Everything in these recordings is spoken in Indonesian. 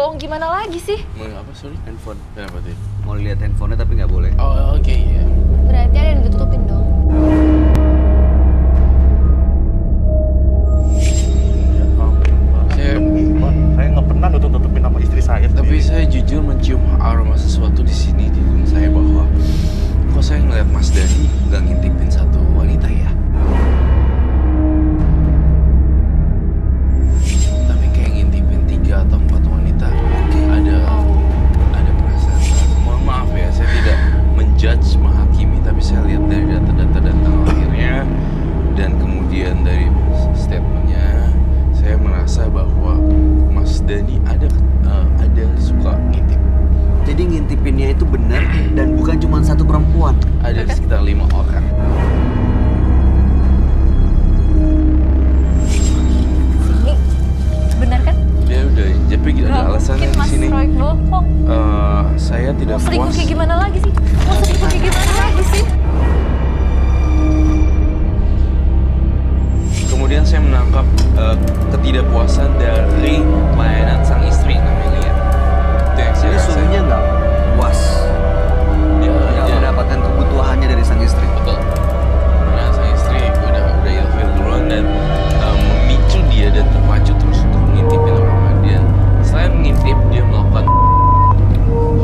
dong, gimana lagi sih? Mau apa, sorry? Handphone. Kenapa tuh? Mau lihat handphonenya tapi nggak boleh. Oh, oke, iya. Berarti ada yang ditutupin dong. Ya ampun, Pak. Saya- Demi, Pak. Saya nggak pernah nutup-nutupin nama istri saya Tapi sendiri. saya jujur mencium aroma sesuatu di sini di hidung saya bahwa kok saya ngeliat Mas Dani nggak ngintipin satu wanita ya. Tapi kayak ngintipin 3 atau 4 wanita. Ada perasaan. Mohon maaf ya, saya tidak menjudge, menghakimi, tapi saya lihat dari data-data dan tanggal lahirnya dan kemudian dari statementnya, saya merasa bahwa Mas Dani ada suka ngintip. Jadi ngintipinnya itu benar dan bukan cuma satu perempuan. Ada sekitar 5 orang. Ini benar kan? Dia udah, tapi ada Gak alasannya mungkin di Mas sini. Roy bohong. Saya tidak Mau selingkuh puas. kayak gimana lagi sih? Mau selingkuh kayak gimana lagi sih? Kemudian saya menangkap ketidakpuasan dari pelayanan sang istri namanya Lia. Itu yang saya Jadi rasain. suaminya nggak puas. Dia Nggak mendapatkan kebutuhannya dari sang istri. betul. Karena sang istri udah ilfil duluan dan memicu dia dan terpacu terus untuk mengintipin orang. Dan selain mengintip, dia melakukan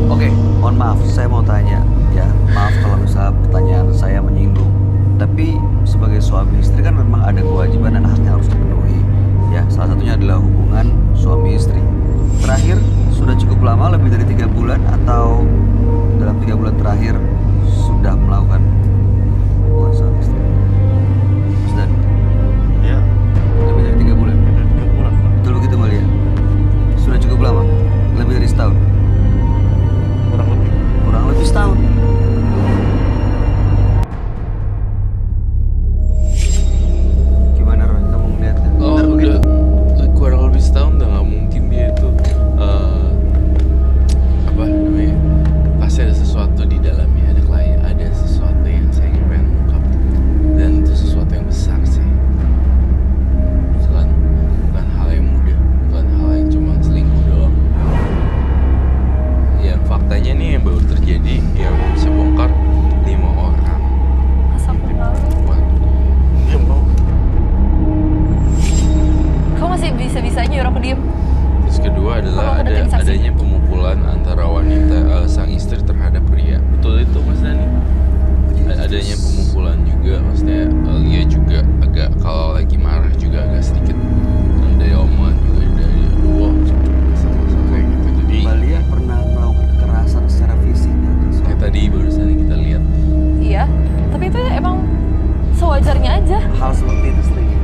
Oke, mohon maaf, saya mau tanya ya. Maaf kalau misalnya pertanyaan saya menyinggung. Tapi sebagai suami istri kan memang ada kewajiban dan haknya harus dipenuhi. Ya, salah satunya adalah hubungan suami istri. Terakhir sudah cukup lama, lebih dari 3 bulan atau dalam 3 bulan terakhir sudah melakukan hubungan suami istri. Mas Dan, Ya, lebih dari 3 bulan. udah 3 bulan, Pak. Betul begitu Mbak Lia? Sudah cukup lama, lebih dari setahun. Kurang lebih. Kurang lebih setahun. Gimana Roy, kamu melihatnya? Oh, Benar begitu? udah kurang lebih setahun udah nggak mungkin dia itu apa namanya, pasti ada sesuatu di dalamnya, ada klien, ada sesuatu yang saya pengen ungkap dan itu sesuatu yang besar sih, bukan hal yang mudah, bukan hal yang cuma selingkuh doang. Yang faktanya nih yang baru terjadi yang bisa bongkar 5 orang. Masa aku malu? Waduh. Diam kau. Kamu masih bisa-bisanya nyuruh aku diem? Terus kedua adalah Kamu kedatangan saksi? adanya pemukulan antara wanita sang istri terhadap pria. Betul itu Mas Dani? Adanya pemukulan juga, maksudnya Lia juga agak kalau lagi marah juga agak sedikit dari omongan juga dari luar masalah-masalah kayak gitu. Jadi Mbak Lia pernah melakukan kekerasan secara fisik ya, ke suami? kayak tadi barusan kita lihat. Iya, tapi itu emang sewajarnya aja. Hal seperti itu sering ya?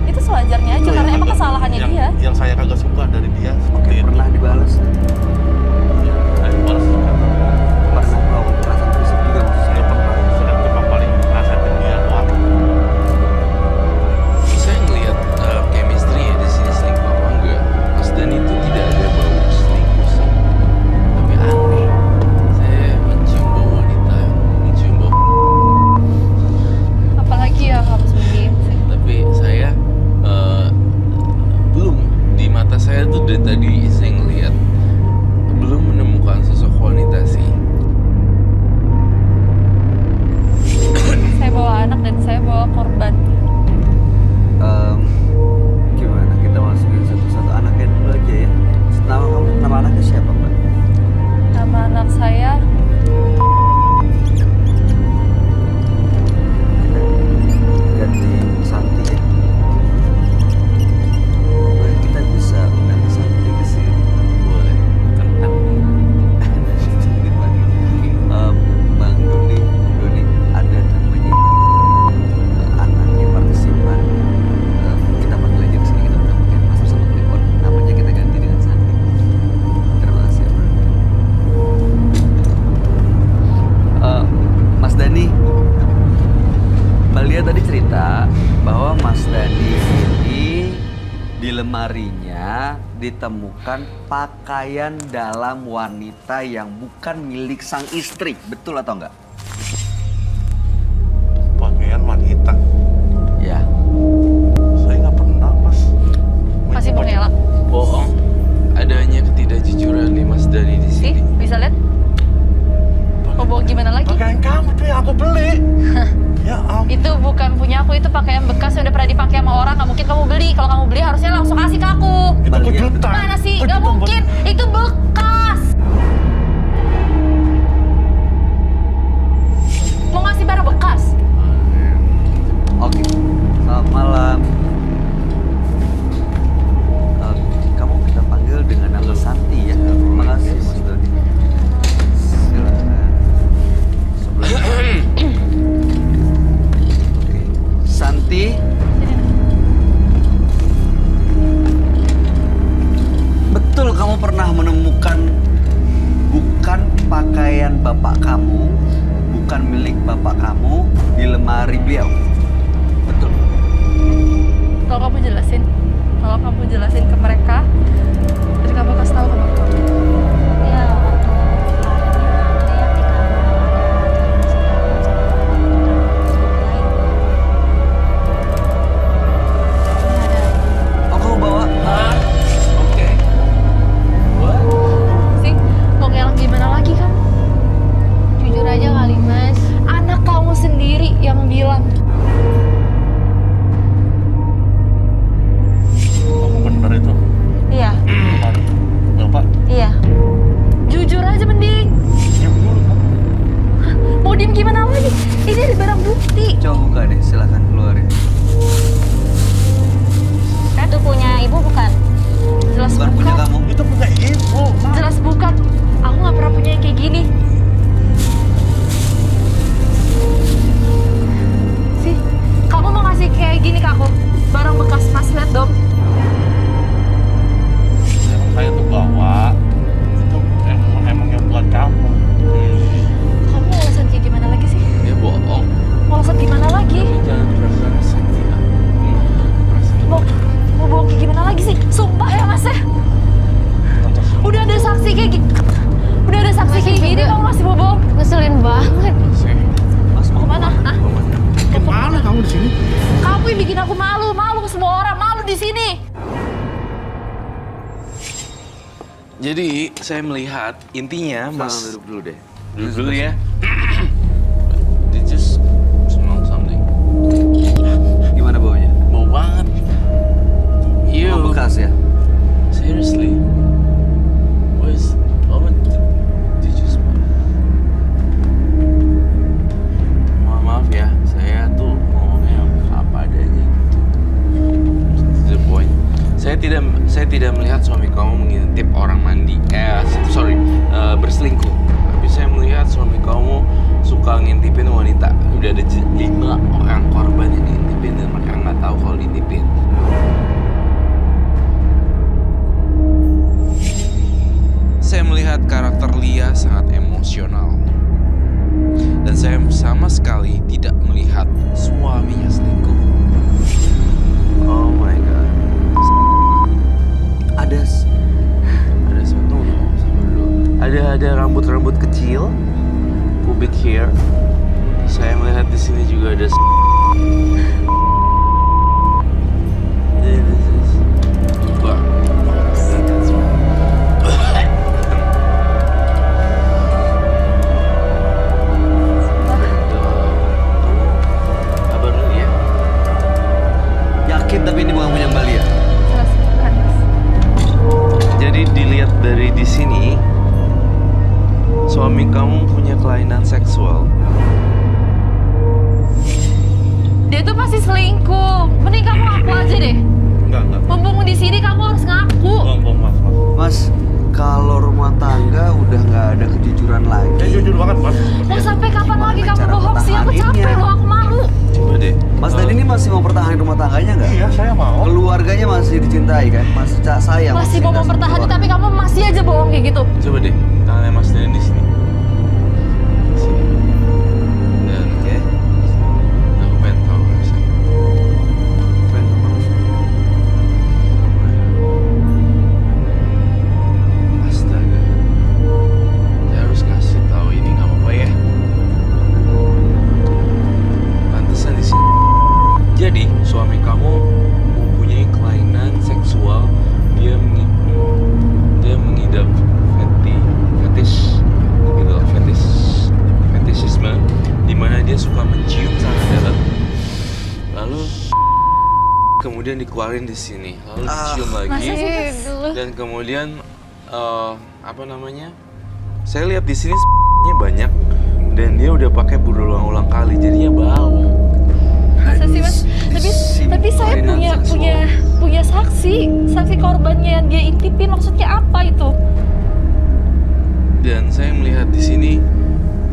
Itu sewajarnya aja Itu karena yang emang agak- kesalahannya dia. Yang saya kagak suka dari dia seperti itu. Pernah dibalas? Ya, saya balas juga. Pernah melakukan kekerasan fisik juga maksud saya? Saya pernah. Saya cuma paling nasihatin dia doang. Saya ngelihat chemistry ya di sini selingkuh apa enggak. Mas Dan itu tidak ada bau selingkuh sih. Tapi aneh. Saya mencium bau wanita, mencium bau. Apalagi ya harus begini sih. Tapi saya belum, di mata saya tuh dari tadi saya ngelihat belum menemukan sosok wanita sih. Saya bawa anak dan saya bawa korban. Gimana kita masukin satu-satu anaknya dulu aja ya? Nama anaknya siapa Mbak? Nama anak saya Kita ganti Santi ya. Boleh kita bisa mengganti Santi ke sini. Boleh. Kentang nih. Bang Doni, ada namanya anaknya partisipan. Kita panggil aja ke sini, kita udah pakai master sama kliwon. Namanya kita ganti dengan Santi. Terima kasih ya, Bro. Mas Dani, Mbak Lia tadi cerita bahwa Mas Dani ini di lemarinya ditemukan pakaian dalam wanita yang bukan milik sang istri. Betul atau enggak? Pakaian wanita. Ya. Saya nggak pernah, Mas. masih mengelak. Bohong. Adanya ketidakjujuran nggak mungkin kamu beli. Kalau kamu beli harusnya langsung kasih ke aku. Itu kejutan. Mana sih? Nggak Kejutan, Bos. mungkin. Itu bekas. Mau ngasih barang bekas? Oke, selamat malam. Kamu kita panggil dengan nama Santi ya. Terima kasih Mas Dodi. Silakan. Sebelah. Oke, Santi. Betul kamu pernah menemukan bukan pakaian bapak kamu, bukan milik bapak kamu di lemari beliau. Betul. Kalau kamu jelasin ke mereka, terus kamu kasih tahu ke bapak kamu. Ya, waktu lihat di kamar Oh, kamu bawa? Oke. What? Sih, mau ngelak gimana lagi kamu? jujur aja kali Mas. Anak kamu sendiri yang bilang. Kamu bener itu. Iya, Bapak, iya. Jujur aja mending. diam dulu kan. Mau diem gimana lagi? Ini ada barang bukti. Coba buka deh, silakan keluarin. Itu punya ibu bukan? Jelas Bukan bukan. punya kamu. Itu punya ibu, Mas. Jelas bukan. Aku nggak pernah punya yang kayak gini. Sih, kamu mau ngasih kayak gini ke aku? Barang bekas, Mas, lihat dong. Emang saya tuh bawa. Itu emangnya buat kamu. Kamu mau alasan kayak gimana lagi sih? Dia bohong. Mau alasan gimana lagi? Tapi jangan kekerasan ya. Mau bohong kayak gimana lagi sih? Sumpah ya, Mas ya. Udah ada saksi kayak gini. Udah ada saksi kayak gini, kamu masih mau bohong? Ngeselin banget. Mas mau Kemana? Hah? Gimana kamu di sini? Kamu yang bikin aku malu, malu ke semua orang, malu di sini. Jadi saya melihat intinya Mas Mas duduk dulu deh. duduk dulu ya. They just smell something. Gimana baunya? Bau banget. Mau bekas ya? Seriously. Did you smell? Maaf ya, saya tuh ngomongnya apa adanya gitu. To the point. Saya tidak melihat suami kamu mengintip orang mandi. Berselingkuh. Tapi saya melihat suami kamu suka ngintipin wanita. Udah ada 5 orang korban yang diintipin dan mereka nggak tahu kalau diintipin. Saya melihat karakter Lia sangat emosional. Dan saya sama sekali tidak melihat suaminya selingkuh. Oh my god. Ada Sesuatu sama dulu. Ada rambut-rambut kecil, pubic hair. Saya melihat di sini juga ada. Jadi this is juga. Kabar dulu ya. yakin tapi ini bukan punya Mbak Lia. Jelas bukan, Mas. Jadi dilihat dari di sini, suami kamu punya kelainan seksual. Dia tuh pasti selingkuh. Mending kamu ngaku aja deh. Enggak. Mumpung di sini kamu harus ngaku. Bohong, Mas. Mas, kalau rumah tangga udah nggak ada kejujuran lagi. Ya jujur banget, Mas. Mau sampai kapan Gimana lagi kamu cara bohong sih? Aku capek pertahaninnya? loh, aku malu. Coba deh. Mas Dadi ini masih mau pertahanin rumah tangganya nggak? Iya, saya mau. Keluarganya masih dicintai kan? Masih sayang. Masih mau cinta sama mempertahankan keluarga. tapi kamu masih aja bohong kayak gitu. Coba deh, tangannya Mas Dani di sini. Di sini. Dan Oke. aku pengen tahu rasanya. Astaga. Saya harus kasih tahu ini nggak apa-apa ya. Pantesan di sini. Jadi suami kamu mempunyai kelainan seksual. Dia mengidap fetish kemudian dikeluarin di sini, lalu dicium Masa lagi, sih, Mas? dan kemudian apa namanya? Saya lihat di sini nya banyak dan dia udah pakai berulang-ulang kali, jadinya bau. Masa sih, Mas? Tapi saya punya saksi korbannya yang dia intipin, maksudnya apa itu? Dan saya melihat di sini,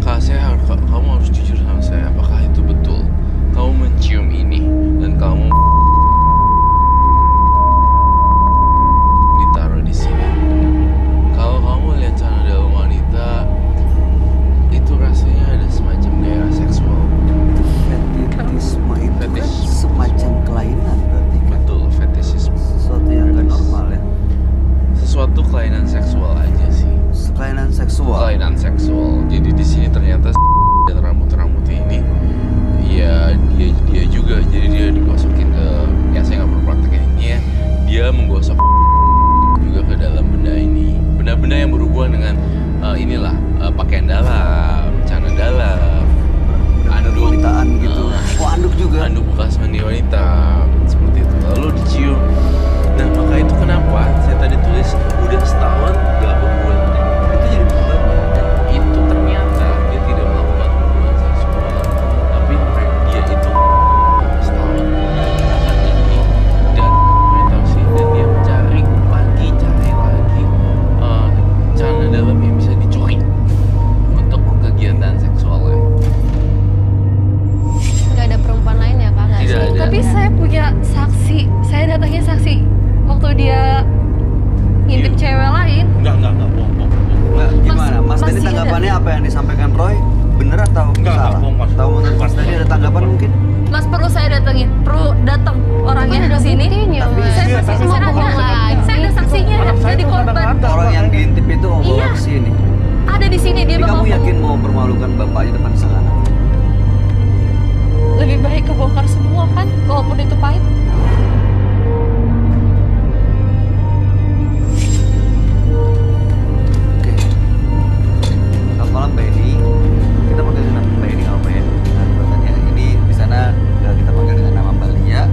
kamu harus jujur sama saya, apakah itu betul? Kamu mencium ini dan kamu ditaruh di sini. Kalau kamu lihat celana dalam wanita, itu rasanya ada semacam gairah seksual. Fetisisme itu kan Fetish. semacam kelainan berarti kan? Betul, fetishisme. Sesuatu yang gak normal ya? Sesuatu kelainan seksual aja sih. Kelainan seksual. Kelainan seksual. Jadi di sini ternyata dan rambut ini, ya dia juga. Jadi dia digosokin ke, ya saya nggak perlu praktekin ini ya. Dia menggosok juga ke dalam benda ini. Benda-benda yang berhubungan dengan inilah pakaian dalam, celana dalam, anduk Wanitaan gitu. Oh, anduk juga. anduk bekas mandi wanita seperti itu. Lalu dicium. Nah maka itu kenapa saya tadi tulis udah setahun gak berbuat. Itu jadi beban. Dan itu ternyata dia tidak melakukan hubungan seksual, tapi dia itu setahun melakukan ini dan saya tahu sih, dan dia cari lagi celana dalam yang bisa dicuri untuk kegiatan seksualnya. Nggak ada perempuan lain ya kak? Tidak ada. Tapi saya punya saksi, saya datangin saksi waktu dia ngintip cewek lain. Enggak, bohong. Nah, gimana? Mas masih Denny ada. tanggapannya apa yang disampaikan Roy? Bener atau Enggak, salah? bohong, Mas. Tahu menurut Mas Denny ada tanggapan mungkin? Mas perlu saya datengin, perlu datang orangnya Kan ke ada sini. buktinya, Tapi Mas. Saya Iya, pasti tapi saya semua bohong ada. lagi. Saya ada saksinya, Anak saya jadi tuh korban. kadang-kadang Orang yang makanya. diintip itu mau bawa Iya. ke sini. Ada di sini dia Jadi bakal kamu yakin mau permalukan bapaknya depan sang anak? lebih baik kebongkar semua kan, walaupun itu pahit. Oke. Selamat malam Mbak Eni. Kita panggil dengan Mbak Eni nggak apa ya? Nah, pertanyaannya ini di sana kita panggil dengan nama Mbak Lia.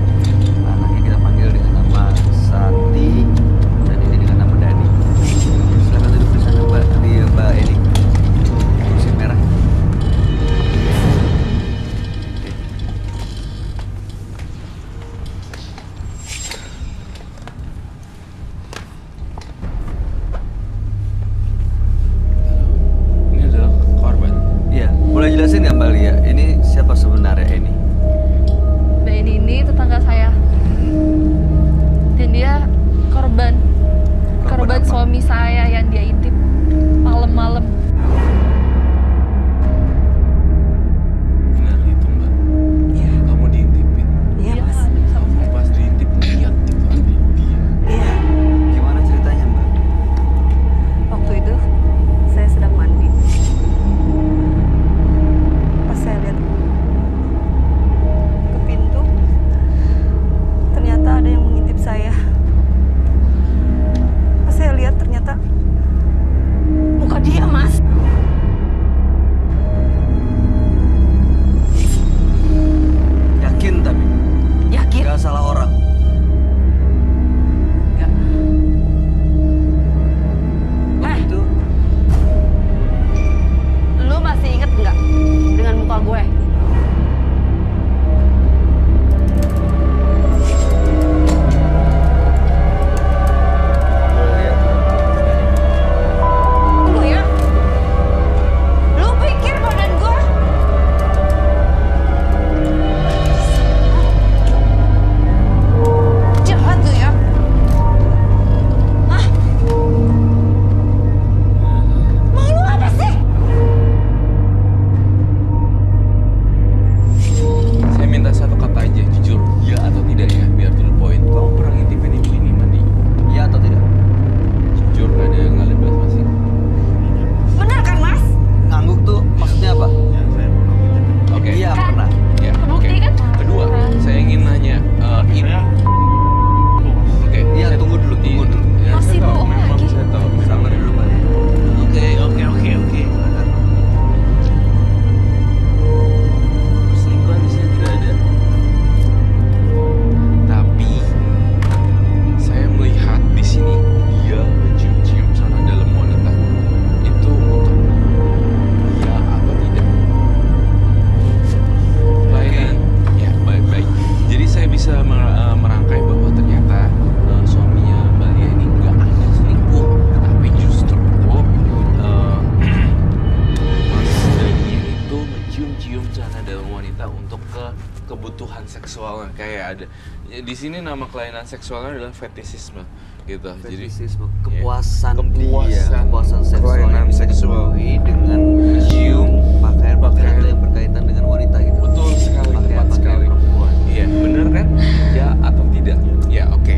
di sini nama kelainan seksualnya adalah fetishisme gitu. Jadi Fetishisme, kepuasan kepuasan, kepuasan seksual kelainan yang bisa seksual. dipenuhi dengan mencium pakaian-pakaian yang berkaitan dengan wanita gitu. betul sekali, tepat Pakaian-pakaian sekali. perempuan. Iya, benar kan? Ya atau tidak? Ya, oke.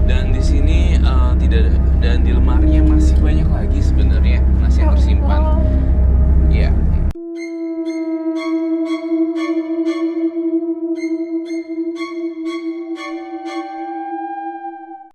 Dan di sini tidak, dan di lemarinya masih banyak lagi sebenarnya masih yang tersimpan.